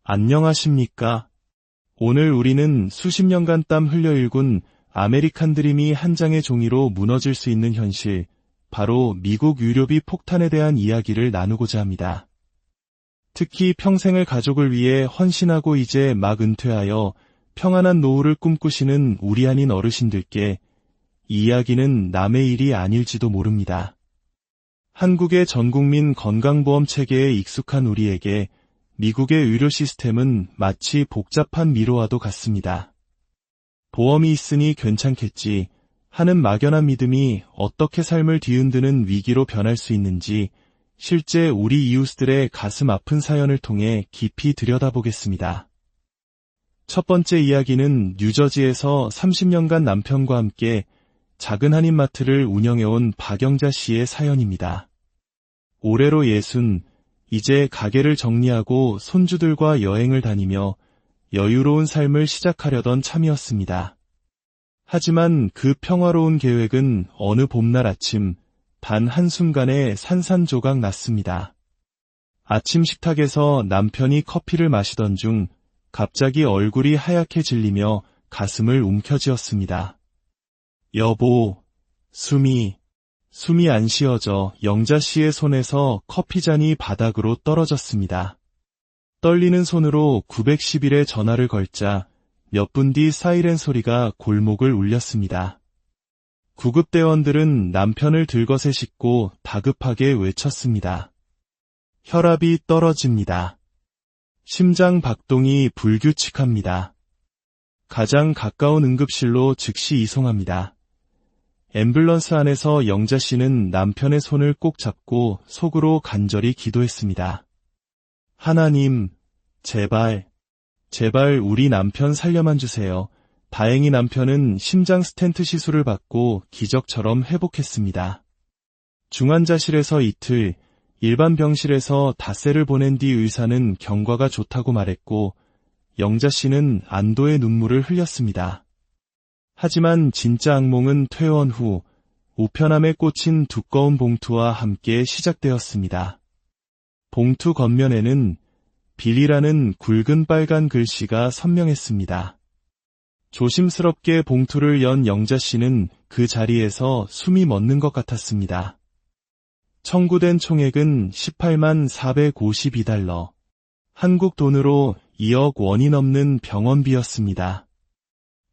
안녕하십니까? 오늘 우리는 수십 년간 땀 흘려 일군 아메리칸 드림이 한 장의 종이로 무너질 수 있는 현실, 바로 미국 유료비 폭탄에 대한 이야기를 나누고자 합니다. 특히 평생을 가족을 위해 헌신하고 이제 막 은퇴하여 평안한 노후를 꿈꾸시는 우리 아닌 어르신들께 이 이야기는 남의 일이 아닐지도 모릅니다. 한국의 전국민 건강보험 체계에 익숙한 우리에게 미국의 의료 시스템은 마치 복잡한 미로와도 같습니다. 보험이 있으니 괜찮겠지 하는 막연한 믿음이 어떻게 삶을 뒤흔드는 위기로 변할 수 있는지 실제 우리 이웃들의 가슴 아픈 사연을 통해 깊이 들여다보겠습니다. 첫 번째 이야기는 뉴저지에서 30년간 남편과 함께 작은 한인마트를 운영해온 박영자 씨의 사연입니다. 올해로 60, 이제 가게를 정리하고 손주들과 여행을 다니며 여유로운 삶을 시작하려던 참이었습니다. 하지만 그 평화로운 계획은 어느 봄날 아침 단 한순간에 산산조각 났습니다. 아침 식탁에서 남편이 커피를 마시던 중 갑자기 얼굴이 하얗게 질리며 가슴을 움켜쥐었습니다. 여보, 숨이 안 쉬어져 영자 씨의 손에서 커피잔이 바닥으로 떨어졌습니다. 떨리는 손으로 911에 전화를 걸자 몇 분 뒤 사이렌 소리가 골목을 울렸습니다. 구급대원들은 남편을 들것에 싣고 다급하게 외쳤습니다. 혈압이 떨어집니다. 심장 박동이 불규칙합니다. 가장 가까운 응급실로 즉시 이송합니다. 앰뷸런스 안에서 영자 씨는 남편의 손을 꼭 잡고 속으로 간절히 기도했습니다. 하나님, 제발 우리 남편 살려만 주세요. 다행히 남편은 심장 스텐트 시술을 받고 기적처럼 회복했습니다. 중환자실에서 이틀, 일반 병실에서 닷새를 보낸 뒤 의사는 경과가 좋다고 말했고 영자 씨는 안도의 눈물을 흘렸습니다. 하지만 진짜 악몽은 퇴원 후 우편함에 꽂힌 두꺼운 봉투와 함께 시작되었습니다. 봉투 겉면에는 빌이라는 굵은 빨간 글씨가 선명했습니다. 조심스럽게 봉투를 연 영자 씨는 그 자리에서 숨이 멎는 것 같았습니다. 청구된 총액은 18만 452달러, 한국 돈으로 2억 원이 넘는 병원비였습니다.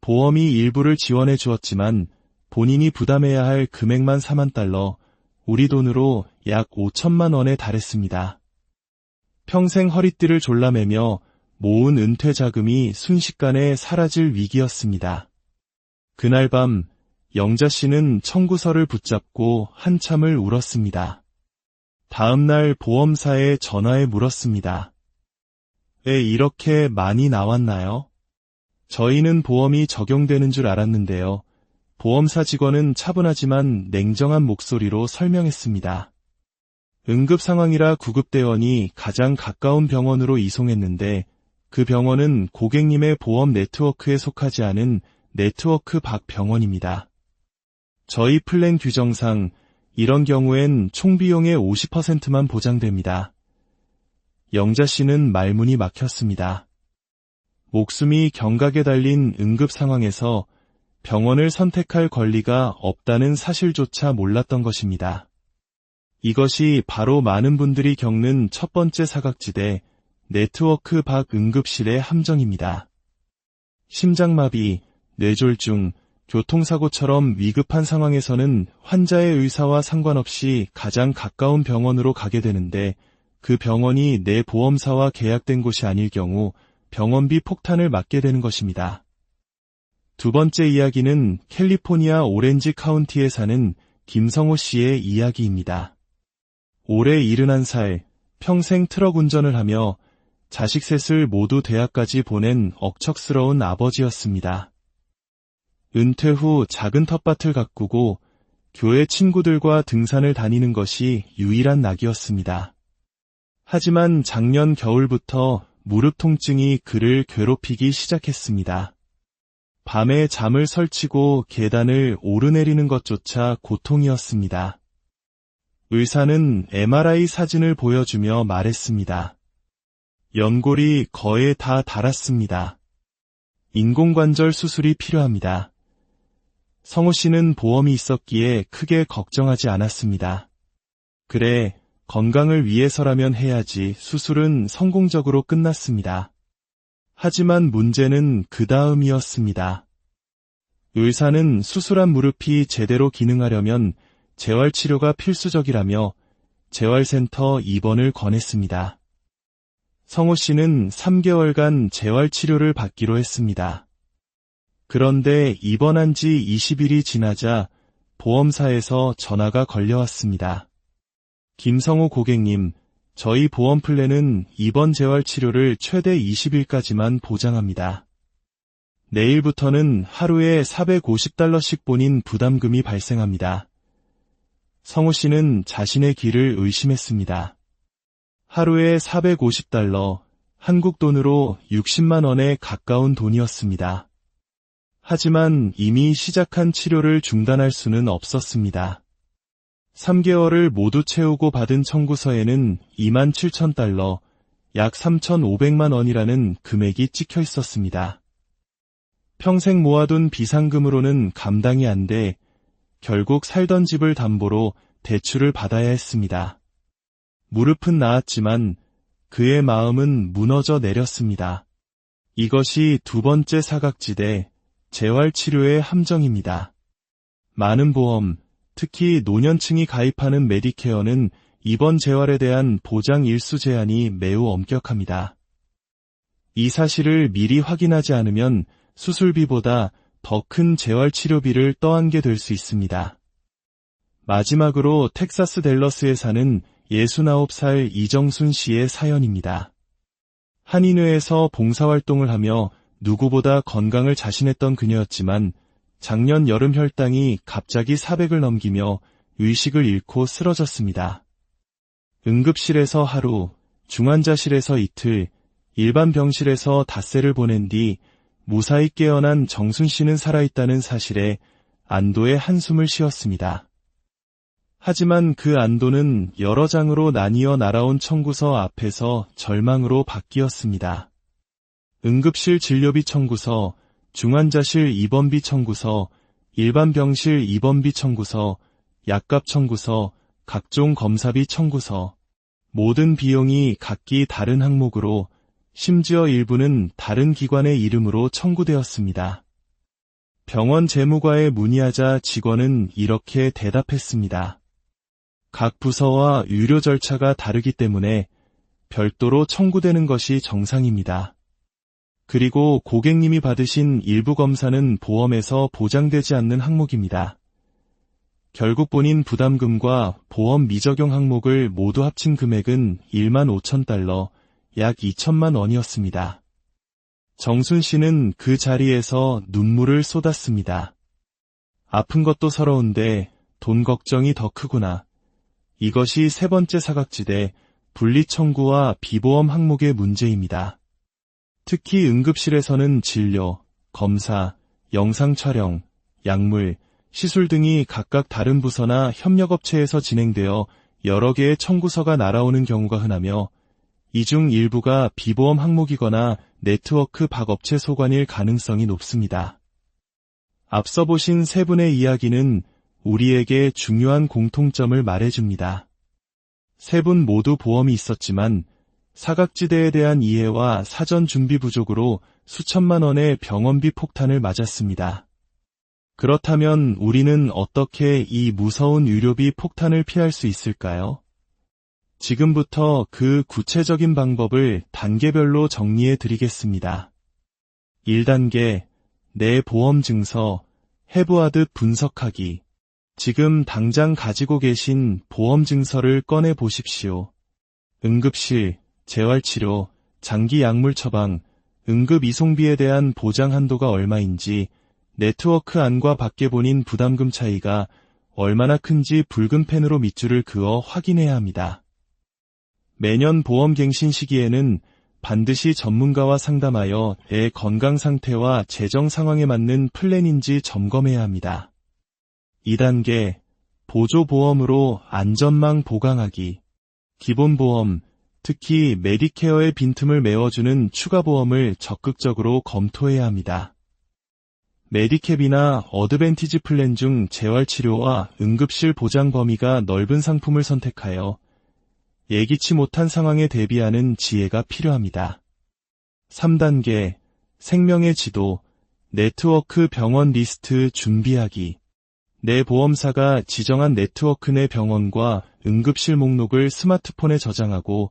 보험이 일부를 지원해 주었지만 본인이 부담해야 할 금액만 4만 달러, 우리 돈으로 약 5천만 원에 달했습니다. 평생 허리띠를 졸라매며 모은 은퇴 자금이 순식간에 사라질 위기였습니다. 그날 밤 영자 씨는 청구서를 붙잡고 한참을 울었습니다. 다음 날 보험사에 전화해 물었습니다. 왜 이렇게 많이 나왔나요? 저희는 보험이 적용되는 줄 알았는데요. 보험사 직원은 차분하지만 냉정한 목소리로 설명했습니다. 응급 상황이라 구급대원이 가장 가까운 병원으로 이송했는데 그 병원은 고객님의 보험 네트워크에 속하지 않은 네트워크 밖 병원입니다. 저희 플랜 규정상 이런 경우엔 총 비용의 50%만 보장됩니다. 영자 씨는 말문이 막혔습니다. 목숨이 경각에 달린 응급 상황에서 병원을 선택할 권리가 없다는 사실조차 몰랐던 것입니다. 이것이 바로 많은 분들이 겪는 첫 번째 사각지대, 네트워크 밖 응급실의 함정입니다. 심장마비, 뇌졸중, 교통사고처럼 위급한 상황에서는 환자의 의사와 상관없이 가장 가까운 병원으로 가게 되는데 그 병원이 내 보험사와 계약된 곳이 아닐 경우 병원비 폭탄을 맞게 되는 것입니다. 두 번째 이야기는 캘리포니아 오렌지 카운티에 사는 김성호 씨의 이야기입니다. 올해 71살, 평생 트럭 운전을 하며 자식 셋을 모두 대학까지 보낸 억척스러운 아버지였습니다. 은퇴 후 작은 텃밭을 가꾸고 교회 친구들과 등산을 다니는 것이 유일한 낙이었습니다. 하지만 작년 겨울부터 무릎 통증이 그를 괴롭히기 시작했습니다. 밤에 잠을 설치고 계단을 오르내리는 것조차 고통이었습니다. 의사는 MRI 사진을 보여주며 말했습니다. 연골이 거의 다 닳았습니다. 인공관절 수술이 필요합니다. 성호 씨는 보험이 있었기에 크게 걱정하지 않았습니다. 그래, 건강을 위해서라면 해야지. 수술은 성공적으로 끝났습니다. 하지만 문제는 그 다음이었습니다. 의사는 수술한 무릎이 제대로 기능하려면 재활치료가 필수적이라며 재활센터 입원을 권했습니다. 성호 씨는 3개월간 재활치료를 받기로 했습니다. 그런데 입원한 지 20일이 지나자 보험사에서 전화가 걸려왔습니다. 김성호 고객님, 저희 보험 플랜은 입원 재활치료를 최대 20일까지만 보장합니다. 내일부터는 하루에 $450씩 본인 부담금이 발생합니다. 성호 씨는 자신의 귀를 의심했습니다. 하루에 $450, 한국 돈으로 60만 원에 가까운 돈이었습니다. 하지만 이미 시작한 치료를 중단할 수는 없었습니다. 3개월을 모두 채우고 받은 청구서에는 $27,000, 약 3,500만 원이라는 금액이 찍혀 있었습니다. 평생 모아둔 비상금으로는 감당이 안 돼 결국 살던 집을 담보로 대출을 받아야 했습니다. 무릎은 나았지만 그의 마음은 무너져 내렸습니다. 이것이 두 번째 사각지대, 재활치료의 함정입니다. 많은 보험, 특히 노년층이 가입하는 메디케어는 입원 재활에 대한 보장 일수 제한이 매우 엄격합니다. 이 사실을 미리 확인하지 않으면 수술비보다 더 큰 재활치료비를 떠안게 될 수 있습니다. 마지막으로 텍사스 댈러스에 사는 69살 이정순 씨의 사연입니다. 한인회에서 봉사활동을 하며 누구보다 건강을 자신했던 그녀였지만 작년 여름 혈당이 갑자기 400을 넘기며 의식을 잃고 쓰러졌습니다. 응급실에서 하루, 중환자실에서 이틀, 일반 병실에서 닷새를 보낸 뒤 무사히 깨어난 정순 씨는 살아있다는 사실에 안도의 한숨을 쉬었습니다. 하지만 그 안도는 여러 장으로 나뉘어 날아온 청구서 앞에서 절망으로 바뀌었습니다. 응급실 진료비 청구서, 중환자실 입원비 청구서, 일반 병실 입원비 청구서, 약값 청구서, 각종 검사비 청구서, 모든 비용이 각기 다른 항목으로 심지어 일부는 다른 기관의 이름으로 청구되었습니다. 병원 재무과에 문의하자 직원은 이렇게 대답했습니다. 각 부서와 유료 절차가 다르기 때문에 별도로 청구되는 것이 정상입니다. 그리고 고객님이 받으신 일부 검사는 보험에서 보장되지 않는 항목입니다. 결국 본인 부담금과 보험 미적용 항목을 모두 합친 금액은 $15,000, 약 2천만 원이었습니다. 정순 씨는 그 자리에서 눈물을 쏟았습니다. 아픈 것도 서러운데 돈 걱정이 더 크구나. 이것이 세 번째 사각지대, 분리 청구와 비보험 항목의 문제입니다. 특히 응급실에서는 진료, 검사, 영상 촬영, 약물, 시술 등이 각각 다른 부서나 협력업체에서 진행되어 여러 개의 청구서가 날아오는 경우가 흔하며 이 중 일부가 비보험 항목이거나 네트워크 박업체 소관일 가능성이 높습니다. 앞서 보신 세 분의 이야기는 우리에게 중요한 공통점을 말해줍니다. 세 분 모두 보험이 있었지만 사각지대에 대한 이해와 사전 준비 부족으로 수천만 원의 병원비 폭탄을 맞았습니다. 그렇다면 우리는 어떻게 이 무서운 의료비 폭탄을 피할 수 있을까요? 지금부터 그 구체적인 방법을 단계별로 정리해 드리겠습니다. 1단계, 내 보험 증서, 해부하듯 분석하기. 지금 당장 가지고 계신 보험 증서를 꺼내 보십시오. 응급실, 재활치료, 장기 약물 처방, 응급 이송비에 대한 보장 한도가 얼마인지, 네트워크 안과 밖에 본인 부담금 차이가 얼마나 큰지 붉은 펜으로 밑줄을 그어 확인해야 합니다. 매년 보험 갱신 시기에는 반드시 전문가와 상담하여 내 건강 상태와 재정 상황에 맞는 플랜인지 점검해야 합니다. 2단계, 보조보험으로 안전망 보강하기. 기본보험, 특히 메디케어의 빈틈을 메워주는 추가 보험을 적극적으로 검토해야 합니다. 메디캡이나 어드밴티지 플랜 중 재활치료와 응급실 보장 범위가 넓은 상품을 선택하여 예기치 못한 상황에 대비하는 지혜가 필요합니다. 3단계, 생명의 지도, 네트워크 병원 리스트 준비하기. 내 보험사가 지정한 네트워크 내 병원과 응급실 목록을 스마트폰에 저장하고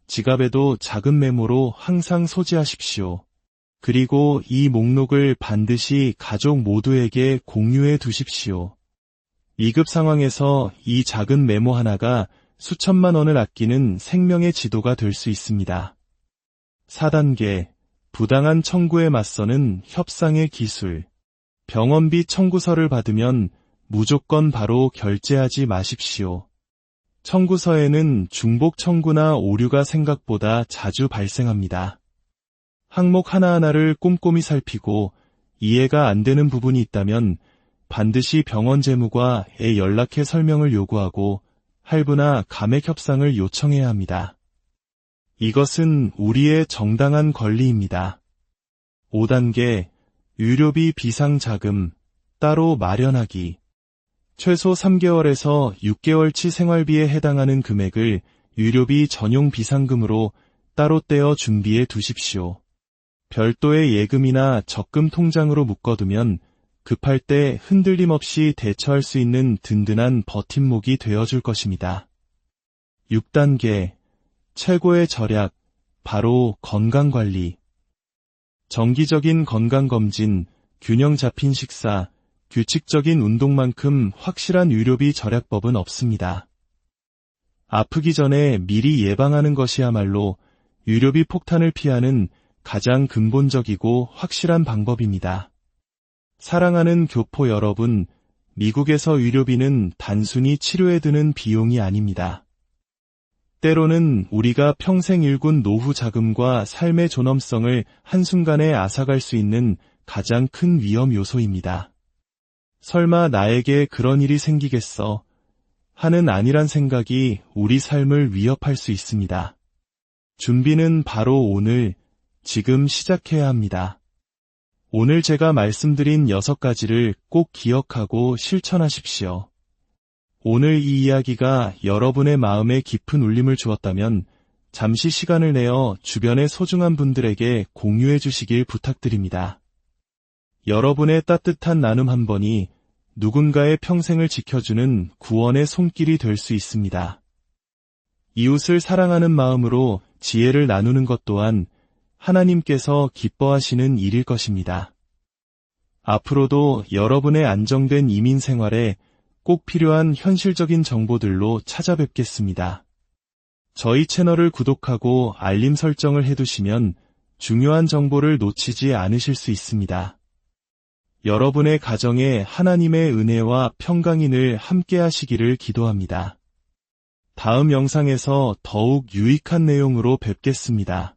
지갑에도 작은 메모로 항상 소지하십시오. 그리고 이 목록을 반드시 가족 모두에게 공유해 두십시오. 위급 상황에서 이 작은 메모 하나가 수천만 원을 아끼는 생명의 지도가 될 수 있습니다. 4단계, 부당한 청구에 맞서는 협상의 기술. 병원비 청구서를 받으면 무조건 바로 결제하지 마십시오. 청구서에는 중복 청구나 오류가 생각보다 자주 발생합니다. 항목 하나하나를 꼼꼼히 살피고 이해가 안 되는 부분이 있다면 반드시 병원 재무과에 연락해 설명을 요구하고 할부나 감액 협상을 요청해야 합니다. 이것은 우리의 정당한 권리입니다. 5단계, 의료비 비상자금, 따로 마련하기. 최소 3개월에서 6개월치 생활비에 해당하는 금액을 의료비 전용 비상금으로 따로 떼어 준비해 두십시오. 별도의 예금이나 적금 통장으로 묶어두면 급할 때 흔들림 없이 대처할 수 있는 든든한 버팀목이 되어줄 것입니다. 6단계, 최고의 절약, 바로 건강관리. 정기적인 건강검진, 균형 잡힌 식사, 규칙적인 운동만큼 확실한 의료비 절약법은 없습니다. 아프기 전에 미리 예방하는 것이야말로 의료비 폭탄을 피하는 가장 근본적이고 확실한 방법입니다. 사랑하는 교포 여러분, 미국에서 의료비는 단순히 치료에 드는 비용이 아닙니다. 때로는 우리가 평생 일군 노후 자금과 삶의 존엄성을 한순간에 앗아갈 수 있는 가장 큰 위험 요소입니다. 설마 나에게 그런 일이 생기겠어? 하는 안일한 생각이 우리 삶을 위협할 수 있습니다. 준비는 바로 오늘, 지금 시작해야 합니다. 오늘 제가 말씀드린 6가지를 꼭 기억하고 실천하십시오. 오늘 이 이야기가 여러분의 마음에 깊은 울림을 주었다면 잠시 시간을 내어 주변의 소중한 분들에게 공유해 주시길 부탁드립니다. 여러분의 따뜻한 나눔 한 번이 누군가의 평생을 지켜주는 구원의 손길이 될 수 있습니다. 이웃을 사랑하는 마음으로 지혜를 나누는 것 또한 하나님께서 기뻐하시는 일일 것입니다. 앞으로도 여러분의 안정된 이민 생활에 꼭 필요한 현실적인 정보들로 찾아뵙겠습니다. 저희 채널을 구독하고 알림 설정을 해두시면 중요한 정보를 놓치지 않으실 수 있습니다. 여러분의 가정에 하나님의 은혜와 평강이 늘 함께 하시기를 기도합니다. 다음 영상에서 더욱 유익한 내용으로 뵙겠습니다.